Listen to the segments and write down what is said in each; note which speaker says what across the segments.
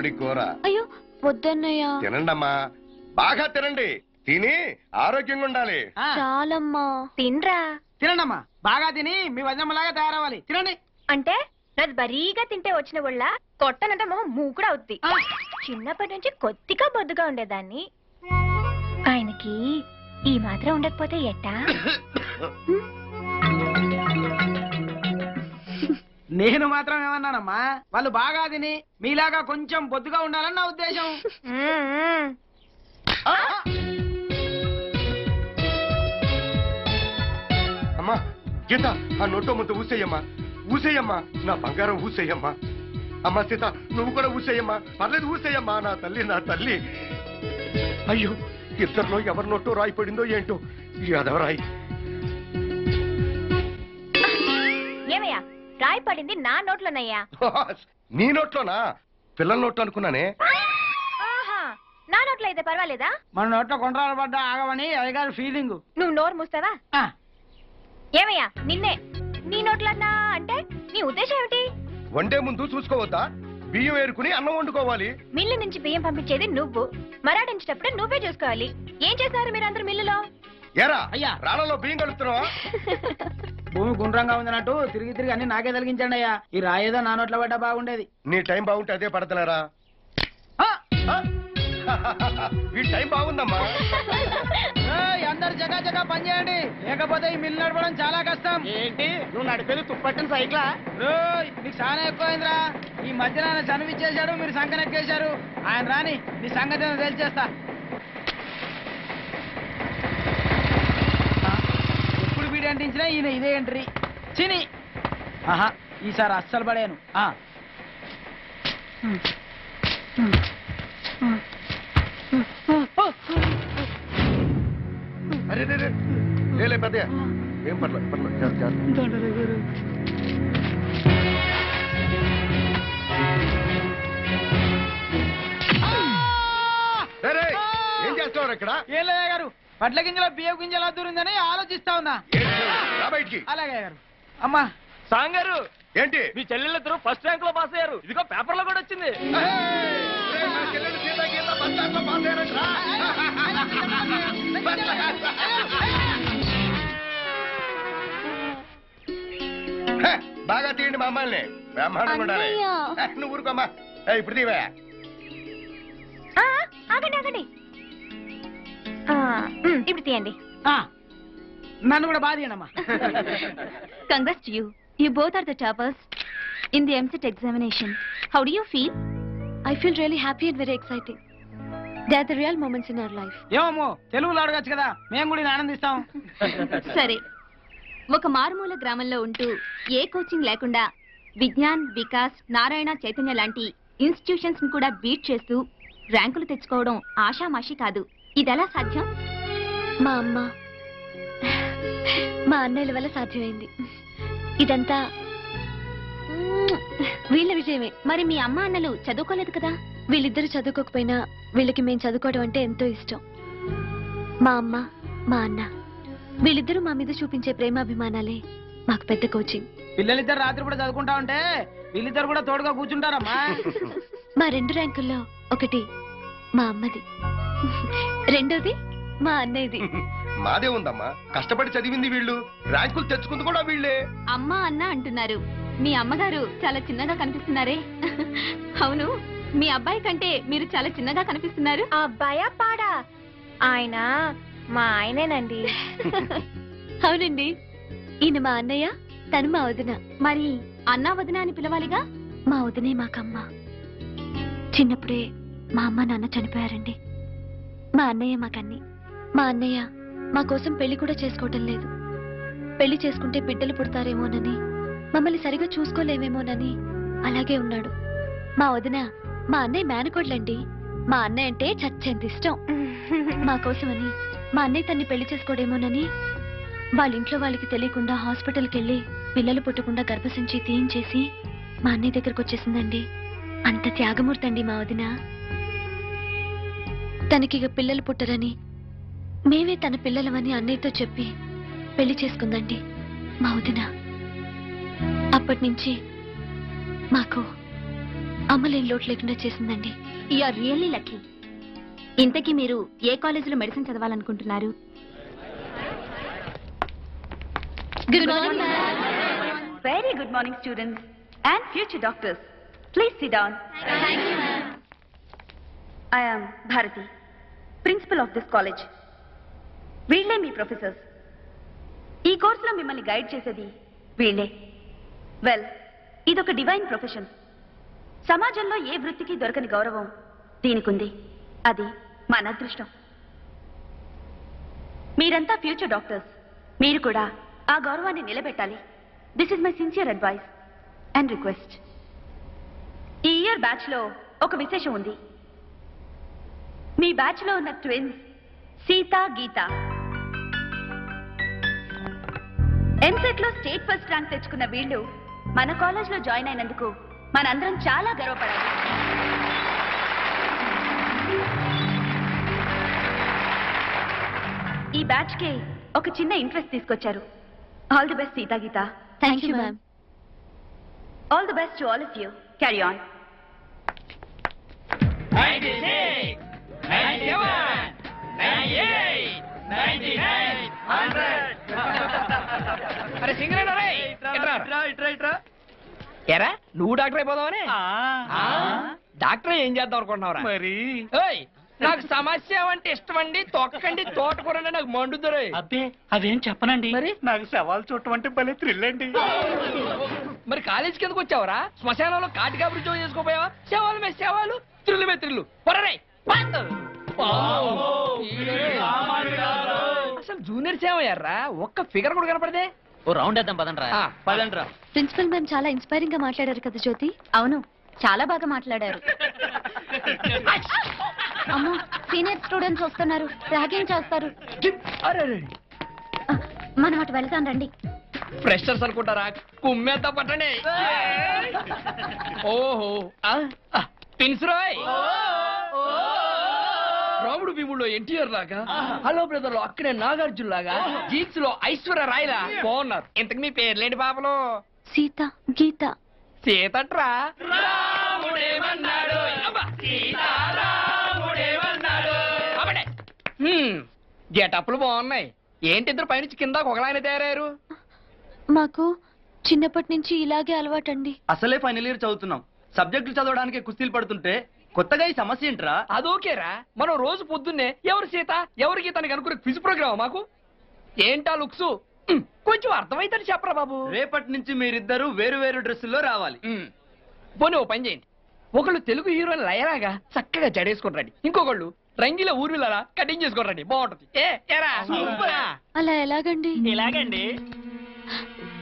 Speaker 1: కోడి కూర.
Speaker 2: అయ్యో వద్దన్నయ్య.
Speaker 1: తినండమ్మా, బాగా తినండి. తిని ఆరోగ్యంగా ఉండాలి.
Speaker 2: చాలమ్మా. తినరా.
Speaker 3: తినండమ్మా, బాగా తిని మీ వజనమ్మలాగా తయారవ్వాలి. తినండి.
Speaker 2: అంటే నాది బరీగా తింటే వచ్చిన వాళ్ళ కొట్టనంటే మొహం మూకుడు అవుద్ది. చిన్నప్పటి నుంచి కొద్దిగా బొద్దుగా ఉండేదాన్ని. ఆయనకి ఈ మాత్రం ఉండకపోతే ఎట్టా?
Speaker 3: నేను మాత్రం ఏమన్నానమ్మా, వాళ్ళు బాగా తిని మీలాగా కొంచెం బొద్దుగా ఉండాలని నా ఉద్దేశం.
Speaker 1: అమ్మా గీత, ఆ నోటో ముద్ద ఊసేయమ్మా, ఊసేయమ్మా, నా బంగారం ఊసేయమ్మా. అమ్మా సీత, నువ్వు కూడా ఊసేయమ్మా, పర్లేదు ఊసేయమ్మా. నా తల్లి, నా తల్లి. అయ్యో, ఇద్దరిలో ఎవరి నోటో రాయి పడిందో ఏంటో. ఈ అదవరాయి.
Speaker 2: ఏమయ్యా, రాయి పడింది నా నోట్లోనయ్యా.
Speaker 1: నీ నోట్లోనా? పిల్లల నోట్లో అనుకున్నానే.
Speaker 2: నా నోట్లో అయితే పర్వాలేదా?
Speaker 3: మన నోట్లో కొండరాలు పడ్డా ఆగమని అయ్యగారు ఫీలింగ్.
Speaker 2: నువ్వు నోరు మూస్తావా? ఏమయ్యా, నిన్నే నీ నోట్లన్నా అంటే నీ ఉద్దేశం ఏమిటి?
Speaker 1: వండే ముందు చూసుకోవద్దా? బియ్యం ఏరుకుని అన్నం వండుకోవాలి.
Speaker 2: మిల్లు నుంచి బియ్యం పంపించేది నువ్వు, మరాడించేటప్పుడు నువ్వే చూసుకోవాలి. ఏం చేశారు మీరందరూ మిల్లులో?
Speaker 1: ఏరా
Speaker 3: అయ్యా,
Speaker 1: రాళ్ళలో బియ్యం కలుపుతున్నావా?
Speaker 3: భూమి గుండ్రంగా ఉందన్నట్టు తిరిగి తిరిగి అన్ని నాకే తొలగించండి అయ్యా. ఈ రాయేదో నా నోట్లో పడ్డా బాగుండేది.
Speaker 1: నీ టైం బాగుంటే అదే పడతలేరా? ఈ టైం బాగుందమ్మా.
Speaker 3: అందరు జగా జగా పని చేయండి, లేకపోతే ఈ మిల్లు నడపడం చాలా కష్టం. ఏంటి నువ్వు నడిపేది తుప్పట్టిన సైకిలా? నీకు చాలా ఎక్కువైందిరా. ఈ మధ్యన ఆయన చనివిచ్చేశాడు, మీరు సంకనెక్కేశారు. ఆయన రాని నీ సంగతి తెలిచేస్తా. ఎప్పుడు వీడి అంటించినా ఈయన ఇదే ఎంట్రీ. చిని ఆహా, ఈసారి అస్సలు పడాను.
Speaker 1: అరే లేలే పెద్దయ్య, ఏం పర్లేదు పర్లేదు. ఏం చేస్తున్నారు ఇక్కడ?
Speaker 3: ఏం లేదా గారు, పట్ల గింజల బియ్యం గింజలు దూరిందని ఆలోచిస్తా ఉన్నా.
Speaker 1: బయటికి.
Speaker 3: అలాగే గారు. అమ్మా
Speaker 4: సాంగారు,
Speaker 1: ఏంటి?
Speaker 4: మీ చెల్లెళ్ళిద్దరూ ఫస్ట్ ర్యాంక్ లో పాస్ అయ్యారు. ఇదిగో పేపర్ లో కూడా వచ్చింది.
Speaker 1: బాగా తీయండి మా అమ్మాయిని, బ్రహ్మాండంగా ఉండాలి. నువ్వు ఊరుకోమ్మా. ఇప్పుడు తీవా.
Speaker 2: ఆగండి ఆగండి, ఇప్పుడు తీయండి.
Speaker 3: నన్ను కూడా బాగా తీయండమ్మా.
Speaker 2: Congrats to you. You both are the toppers in the MCET examination. How do you feel? I feel really happy and very exciting. They are the real moments in our life.
Speaker 3: ఏమో తెలుగులో అడగచ్చు కదా, మేము కూడా ఆనందిస్తాం.
Speaker 2: సరే, ఒక మారుమూల గ్రామంలో ఉంటూ ఏ కోచింగ్ లేకుండా విజ్ఞాన్, వికాస్, నారాయణ, చైతన్య లాంటి ఇన్స్టిట్యూషన్స్ ని కూడా బీట్ చేస్తూ ర్యాంకులు తెచ్చుకోవడం ఆషామాషి కాదు. ఇదెలా సాధ్యం? మా అమ్మ, మా అన్నయ్యల వల్ల సాధ్యమైంది. ఇదంతా వీళ్ళ విజయమే. మరి మీ అమ్మ అన్నలు చదువుకోలేదు కదా? వీళ్ళిద్దరు చదువుకోకపోయినా వీళ్ళకి మేము చదువుకోవడం అంటే ఎంతో ఇష్టం. మా అమ్మ, మా అన్న వీళ్ళిద్దరూ మా మీద చూపించే ప్రేమాభిమానాలే మాకు పెద్ద కోచింగ్.
Speaker 3: పిల్లలిద్దరు రాత్రి కూడా చదువుకుంటా ఉంటే వీళ్ళిద్దరు కూడా తోడుగా కూర్చుంటారమ్మా.
Speaker 2: మా 2 ర్యాంకుల్లో ఒకటి మా అమ్మది, రెండోది మా అన్నయ్యది.
Speaker 1: మాదే ఉందమ్మా, కష్టపడి చదివింది వీళ్ళు, ర్యాంకులు తెచ్చుకుంది కూడా వీళ్ళే.
Speaker 2: అమ్మ అన్న అంటున్నారు, మీ అమ్మగారు చాలా చిన్నగా కనిపిస్తున్నారే. అవును, మీ అబ్బాయి కంటే మీరు చాలా చిన్నగా కనిపిస్తున్నారు. అబ్బాయా పాడా? ఆయన మా ఆయనేనండి. అవునండి, ఈయన మా అన్నయ్య, తను మా వదిన. మరి అన్నా వదిన అని పిలవాలిగా. మా వదినే మాకమ్మ. చిన్నప్పుడే మా అమ్మ నాన్న చనిపోయారండి. మా అన్నయ్య మాకన్ని. మా అన్నయ్య మా కోసం పెళ్లి కూడా చేసుకోవటం లేదు. పెళ్లి చేసుకుంటే బిడ్డలు పుడతారేమోనని, మమ్మల్ని సరిగా చూసుకోలేమేమోనని అలాగే ఉన్నాడు. మా వదిన మా అన్నయ్య మేనకోడ్లండి. మా అన్నయ్య అంటే చచ్చేంత ఇష్టం. మా కోసమని మా అన్నయ్య తన్ని పెళ్లి చేసుకోడేమోనని వాళ్ళ ఇంట్లో వాళ్ళకి తెలియకుండా హాస్పిటల్కి వెళ్ళి పిల్లలు పుట్టకుండా గర్భసంచి తీయించేసి మా అన్నయ్య దగ్గరకు వచ్చేసిందండి. అంత త్యాగమూర్తి అండి మా వదిన. తనకిగ పిల్లలు పుట్టరని మేమే తన పిల్లలమని అన్నయ్యతో చెప్పి పెళ్లి చేసుకుందండి మా వదిన. అప్పటి నుంచి మాకు అమ్మలేని లోటు లేకుండా చేసిందండి. You are really lucky. ఇంతకీ మీరు ఏ కాలేజీలో మెడిసిన్ చదవాలనుకుంటున్నారు? Good morning.
Speaker 5: Very good morning, students and future doctors. Please sit down.
Speaker 2: Thank you ma'am.
Speaker 5: I am Bharati, principal of this college. వీళ్ళే మీ ప్రొఫెసర్స్. ఈ కోర్సులో మిమ్మల్ని గైడ్ చేసేది వీళ్ళే. వెల్, ఇదొక డివైన్ ప్రొఫెషన్. సమాజంలో ఏ వృత్తికి దొరకని గౌరవం దీనికుంది. అది మన అదృష్టం. మీరంతా ఫ్యూచర్ డాక్టర్స్. మీరు కూడా ఆ గౌరవాన్ని నిలబెట్టాలి. This is my sincere advice and request. ఈ ఇయర్ బ్యాచ్ లో ఒక విశేషం ఉంది. మీ బ్యాచ్ లో ఉన్న ట్విన్స్ సీత, గీత ఎంసెట్ లో స్టేట్ ఫస్ట్ ర్యాంక్ తెచ్చుకున్న వీళ్ళు మన కాలేజ్ లో జాయిన్ అయినందుకు మనందరం చాలా గర్వపడాలి. ఈ బ్యాచ్ కి ఒక చిన్న ఇంట్రెస్ట్ తీసుకొచ్చారు. All the best Sita, Gita.
Speaker 2: Thank you ma'am.
Speaker 5: All the best to all of you. Carry on.
Speaker 4: 96, 97, 98, 99, 100. అరే సింగరేనా రే ఇట్రా ఎరా నువ్వు డాక్టర్ అయిపోదావని డాక్టర్ ఏం చేద్దాం అనుకుంటున్నావురా మరి నాకు సమస్య అంటే ఇష్టం అండి తొక్కండి తోటకూరండి నాకు మండుతురే
Speaker 3: అబ్బే అదేం చెప్పనండి.
Speaker 4: మరి
Speaker 3: నాకు సవాల్ చూడటం అంటే భలే థ్రిల్ అండి.
Speaker 4: మరి కాలేజీకి ఎందుకు వచ్చావరా శ్మశానంలో కాటికా ఉద్యోగం చేసుకోపోయావా శవాలు మే శవాలు త్రిల్లు మే త్రిల్లు పొరరే అసలు జూనియర్ సేవయ్యారా ఒక్క ఫిగర్ కూడా కనపడదే
Speaker 3: ఓ రౌండ్ వేద్దాం పదండ్రా.
Speaker 4: పదండ్రా
Speaker 2: ప్రిన్సిపల్ మ్యామ్ చాలా ఇన్స్పైరింగ్ గా మాట్లాడారు కదా జ్యోతి.
Speaker 5: అవును, చాలా బాగా మాట్లాడారు.
Speaker 2: అమ్మో, సీనియర్ స్టూడెంట్స్ వస్తున్నారు, ర్యాగింగ్ చేస్తారు. మనం అటు వెళ్తాం రండి.
Speaker 4: ఫ్రెషర్స్ అనుకుంటారా కుమ్మేద్దా పట్టండి ఓహో పిన్స్రాయ్ రాముడు భీముల్లో ఎన్టీఆర్ లాగా హలో బ్రదర్ లో అక్కడే నాగార్జున లాగా జీన్స్ లో ఐశ్వర్య రాయ్ లా బాగున్నారు. ఇంతకు మీ పేర్లేంటి పాపలు?
Speaker 2: సీత, గీత.
Speaker 4: సీతట్రా రాముడేమన్నాడు గెటప్లు బాగున్నాయి. ఏంటి ఇద్దరు పైనుంచి కింద ఒకలాయన తయారయ్యారు?
Speaker 2: మాకు చిన్నప్పటి నుంచి ఇలాగే అలవాటండి.
Speaker 3: అసలే ఫైనల్ ఇయర్ చదువుతున్నాం. సబ్జెక్టులు చదవడానికి కుస్తీలు పడుతుంటే కొత్తగా ఈ సమస్య ఏంట్రా?
Speaker 4: అదోకేరా మనం రోజు పొద్దున్నే ఎవరు సీత ఎవరు గీత అని కనుక్కునే క్విజ్ ప్రోగ్రామ్ మాకు ఏంటా లుక్స్ కొంచెం అర్థమైతే చెప్పరా బాబు.
Speaker 3: రేపటి నుంచి మీరిద్దరు వేరు వేరు డ్రెస్సుల్లో రావాలి.
Speaker 4: పోనీ ఓ పని చేయండి. ఒకళ్ళు తెలుగు హీరోయిన్ లయరాగా చక్కగా జడేసుకుంటారండి, ఇంకొకళ్ళు రంగిల ఊర్మిలలా కటింగ్ చేసుకోరండి, బాగుంటది. ఏరా
Speaker 2: అలా ఎలాగండి?
Speaker 4: ఇలాగండి.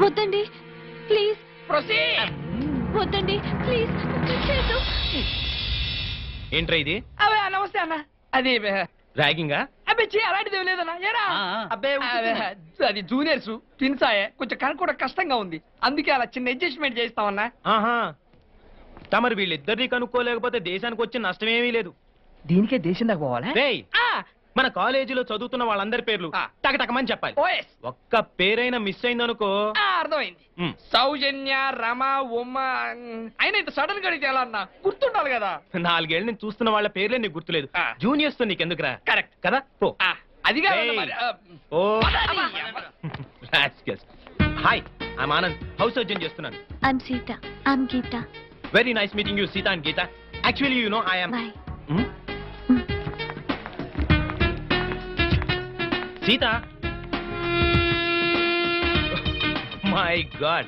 Speaker 2: వద్దండి ప్లీజ్.
Speaker 4: ప్రొసీడ్.
Speaker 2: వద్దండి ప్లీజ్.
Speaker 6: ఏంట్రా ఇది?
Speaker 4: అవే నమస్తే అన్న. అది
Speaker 6: ర్యాగింగా?
Speaker 4: అబ్బే అలాంటిది ఏం లేదన్నా. ఏరా
Speaker 3: అబ్బే
Speaker 4: అది జూనియర్స్ ట్విన్సాయే, కొంచెం కనుక్కోవడం కష్టంగా ఉంది, అందుకే అలా చిన్న అడ్జస్ట్మెంట్ చేస్తామన్నా.
Speaker 6: ఆహా, తమరు వీళ్ళిద్దరిని కనుక్కోలేకపోతే దేశానికి వచ్చే నష్టమేమీ లేదు.
Speaker 4: దీనికే దేశం దాకా పోవాలా?
Speaker 6: రేయ్, మన కాలేజీలో చదువుతున్న వాళ్ళందరి పేర్లు టకటకమని చెప్పాలి.
Speaker 4: ఓఎస్
Speaker 6: ఒక్క పేరైనా మిస్ అయిందనుకో.
Speaker 4: అర్థమైంది. సౌజన్య, రమ, ఉమ్మ అయినా ఇంత సడన్ గా అడిగితే ఎలా అన్నా గుర్తుండాలి కదా.
Speaker 6: 4 ఏళ్ళ నుంచి చూస్తున్న వాళ్ళ పేర్లే నీకు గుర్తులేదు. జూనియర్స్ తో నీకెందుకురా?
Speaker 4: కరెక్ట్
Speaker 6: కదా. పో.
Speaker 4: అది కాదు
Speaker 6: Hey.
Speaker 4: మరి,
Speaker 6: oh hi, I'm Anand, house surgeon చేస్తున్నాను.
Speaker 2: I'm Sita. I'm Geeta.
Speaker 6: Very nice meeting you Sita and Geeta. Actually you know I am
Speaker 2: boy.
Speaker 6: Sita. My god,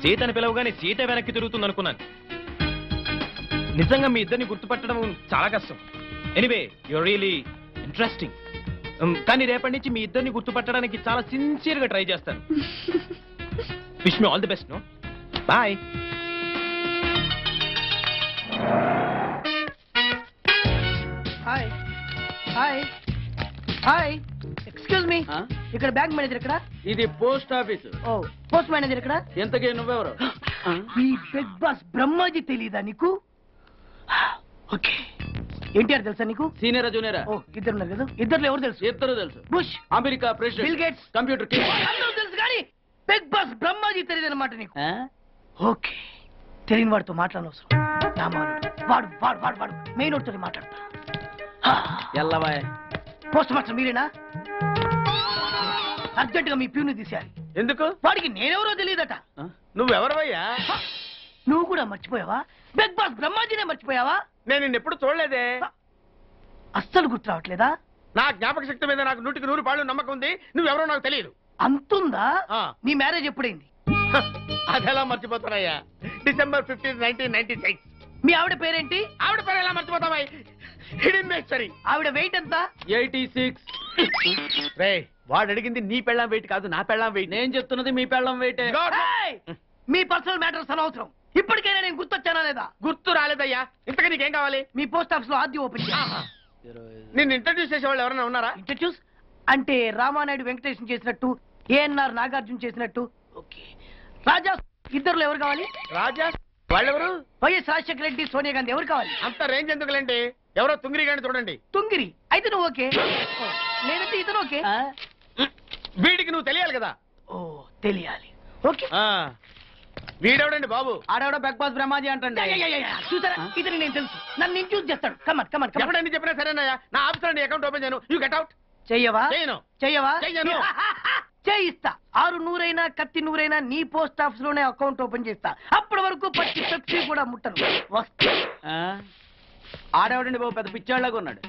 Speaker 6: సీతని పిలవగానే సీత వెనక్కి తిరుగుతుంది అనుకున్నాను. నిజంగా మీ ఇద్దరిని గుర్తుపట్టడం చాలా కష్టం. Anyway you're really interesting. కానీ రేపటి నుంచి మీ ఇద్దరిని గుర్తుపట్టడానికి చాలా సిన్సియర్ గా ట్రై చేస్తాను. Wish me all the best. No bye.
Speaker 3: Hi hi hi, excuse me, ఇక్కడ బ్యాంక్ మేనేజర్ ఇక్కడ?
Speaker 7: ఇది post office.
Speaker 3: Oh, post manager ఇక్కడ?
Speaker 7: ఎంతకీ నువ్వెవరు?
Speaker 3: ఈ బిగ్ బాస్ బ్రహ్మాజీ తెలీదా నీకు? ఓకే, ఎన్టీఆర్ తెలుసా నీకు?
Speaker 7: సీనియరా జూనియరా?
Speaker 3: ఓ, ఇద్దరు ఉన్నారు కదా, ఇద్దరు ఎవరు తెలుసు?
Speaker 7: ఇద్దరు తెలుసు.
Speaker 3: Bush,
Speaker 7: America president,
Speaker 3: bill gates,
Speaker 7: computer king.
Speaker 3: అందరూ తెలుసు కానీ బిగ్ బాస్ బ్రహ్మాజీ తెలియదు అనమాట నీకు. ఓకే, తెలియని వాడితో మాట్లాడనవసరం. వాడు వాడు వాడు వాడు మెయిన్ ఒకటి మాట్లాడతా.
Speaker 7: ఎల్లవాయ్
Speaker 3: పోస్ట్ మాస్టర్ మీరేనా? అర్జెంట్ గా మీ ప్యూని తీసేయాలి.
Speaker 7: ఎందుకు?
Speaker 3: వాడికి నేనెవరో తెలియదట.
Speaker 7: నువ్వెవరవయ్యా?
Speaker 3: నువ్వు కూడా మర్చిపోయావా? బిగ్ బాస్ బ్రహ్మాజీనే మర్చిపోయావా?
Speaker 7: నేను నిన్నెప్పుడు చూడలేదే.
Speaker 3: అస్సలు గుర్తు రావట్లేదా?
Speaker 7: నా జ్ఞాపక శక్తి మీద నాకు 100% నమ్మకం ఉంది. నువ్వెవరో నాకు తెలియదు.
Speaker 3: అంతుందా?
Speaker 7: ఆ.
Speaker 3: నీ మ్యారేజ్ ఎప్పుడైంది?
Speaker 7: అదెలా మర్చిపోతానయ్యా? December 15, 1996.
Speaker 3: మీ ఆవిడ పేరేంటి?
Speaker 7: ఆవిడ పేరు ఎలా మర్చిపోతావా? హిడింబేశ్వరి.
Speaker 3: ఆవిడ వెయిట్ ఎంత?
Speaker 7: 86. రే, వాడు అడిగింది నీ పెళ్ళాం వెయిట్ కాదు, నా పెళ్ళాం వెయిట్. నేను చెప్తున్నది మీ పెళ్ళాం వెయిట్.
Speaker 3: ఏయ్! మీ పర్సనల్ మ్యాటర్స్ అనవసరం. ఇప్పటికైనా నేను గుర్తొచ్చానా లేదా?
Speaker 7: గుర్తు రాలేదయ్యా. ఇంతగా నీకేం కావాలి?
Speaker 3: మీ పోస్ట్ ఆఫీస్ లో ఆద్యం ఓపెన్ చేయాలి.
Speaker 7: నిన్ను ఇంట్రడ్యూస్ చేసే వాళ్ళు ఎవరైనా ఉన్నారా?
Speaker 3: ఇంట్రడ్యూస్ అంటే రామానాయుడు వెంకటేశం చేసినట్టు, ఏఎన్ఆర్ నాగార్జున చేసినట్టు. ఓకే, రాజా ఇద్దరులో ఎవరు కావాలి?
Speaker 7: రాజా వాళ్ళెవరు?
Speaker 3: వైఎస్ రాజశేఖర రెడ్డి, సోనియా గాంధీ ఎవరు కావాలి?
Speaker 7: అంత రేంజ్ ఎందుకులేండి, ఎవరో తుంగిరి గాని చూడండి.
Speaker 3: తుంగిరి అయితే నువ్వు ఓకే, నేనైతే ఇతను ఓకే.
Speaker 7: వీడికి నువ్వు తెలియాలి కదా.
Speaker 3: ఓ తెలియాలి. ఓకే,
Speaker 7: వీడెవడండి బాబు?
Speaker 3: ఆడవిడ బిగ్ బాస్ బ్రహ్మాజీ అంటే చూసారా, ఇతని నేను తెలుసు. నన్ను ఇంట్రడ్యూస్ చేస్తాడు. Come on come on come on.
Speaker 7: ఎప్పుడైనా చెప్పినా సరేనయ్యా. నా ఆఫీసర్ నీ అకౌంట్ ఓపెన్ చేయను. You get out.
Speaker 3: చెయ్యవా?
Speaker 7: చేయను.
Speaker 3: చెయ్యవా?
Speaker 7: చెయ్యను.
Speaker 3: చేయిస్తా. 6 నూరైనా కత్తి నూరైనా నీ పోస్ట్ ఆఫీస్ లోనే అకౌంట్ ఓపెన్ చేస్తా. అప్పటి వరకు పచ్చి పెప్సీ కూడా ముట్టను. వస్తా.
Speaker 7: ఆడేవాడండి బాబు, పెద్ద పిచ్చాళ్ళగా ఉన్నాడు.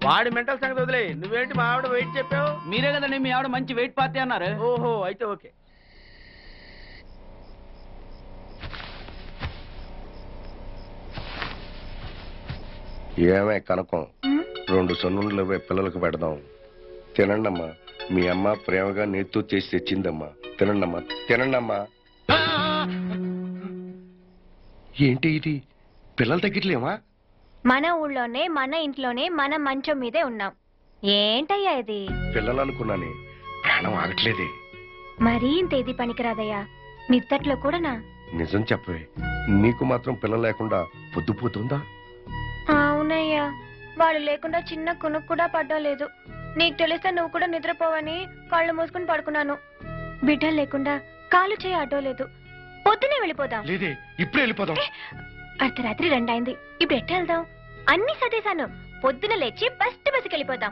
Speaker 7: వాడి మెంటల్ సంగతి వదిలే. నువ్వేంటి మా ఆవిడ వెయిట్ చెప్పావు? మీరే కదండి మీ ఆవిడ మంచి వెయిట్ పార్టీ అన్నారు. ఓహో, అయితే ఓకే.
Speaker 1: ఏమే కనకం, 2 సొన్నుండ్లు పిల్లలకు పెడదాం. తినండమ్మా. మీ అమ్మ ప్రేమగా నేతో చేసి తెచ్చిందమ్మా. తినండమ్మా, తినండమ్మా. ఏంటి ఇది? పిల్లలు తగ్గట్లేమా?
Speaker 2: మన ఊళ్ళోనే మన ఇంట్లోనే మన మంచం మీదే ఉన్నాం. ఏంటయ్యా ఇది?
Speaker 1: పిల్లలు అనుకున్నానే, ప్రాణం ఆగట్లేదే.
Speaker 2: మరీ ఇంత ఇది పనికిరాదయ్యా. నిద్దట్లో కూడానా?
Speaker 1: నిజం చెప్పవే, నీకు మాత్రం పిల్లలు లేకుండా పొద్దుపోతుందా?
Speaker 2: అవునయ్యా, వాళ్ళు లేకుండా చిన్న కునుకు కూడా పడ్డలేదు. నీకు తెలిస్తే నువ్వు కూడా నిద్రపోవని కళ్ళు మూసుకుని పడుకున్నాను. బిడ్డలు లేకుండా కాలు చేయి అడ్డోలేదు. పొద్దునే వెళ్ళిపోదాం.
Speaker 1: లేదే, ఇప్పుడే వెళ్ళిపోదాం.
Speaker 2: అర్ధరాత్రి 2 అయింది. ఇప్పుడు ఎట్ట వెళ్దాం? అన్ని సదేశాను. పొద్దున లేచి ఫస్ట్ బస్సుకి వెళ్ళిపోతాం.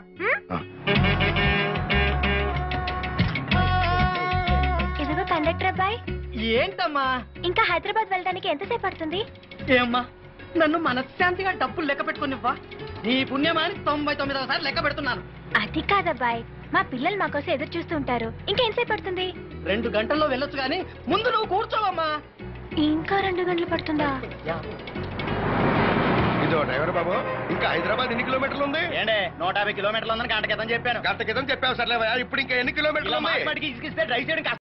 Speaker 2: ఇదిగో కండక్టర్ అబ్బాయి.
Speaker 3: ఏంటమ్మా?
Speaker 2: ఇంకా హైదరాబాద్ వెళ్ళడానికి ఎంతసేపు పడుతుంది?
Speaker 3: ఏమ్మా, నన్ను మనశ్శాంతిగా డబ్బులు లెక్క పెట్టుకునివ్వా. నీ పుణ్యమాని 99వ సారి లెక్క పెడుతున్నాను.
Speaker 2: అది కాదబ్బాయి, మా పిల్లలు మా కోసం ఎదురు చూస్తూ ఉంటారు. ఇంకా ఎంతసేపు పడుతుంది?
Speaker 3: 2 గంటల్లో వెళ్ళొచ్చు గానీ ముందు నువ్వు కూర్చోవమ్మా.
Speaker 2: ఇంకా 2 గంటలు పడుతుందా?
Speaker 1: ఇదో డ్రైవర్ బాబు, ఇంకా హైదరాబాద్ ఎన్ని కిలోమీటర్లు ఉంది?
Speaker 7: 150 కిలోమీటర్లు ఉందని గంట క్రితం చెప్పాను.
Speaker 1: గంట క్రితం చెప్పావు సర్లేవా. ఇప్పుడు ఇంకా ఎన్ని కిలోమీటర్లు ఉన్నాయి?
Speaker 7: డ్రైవ్ చేయడం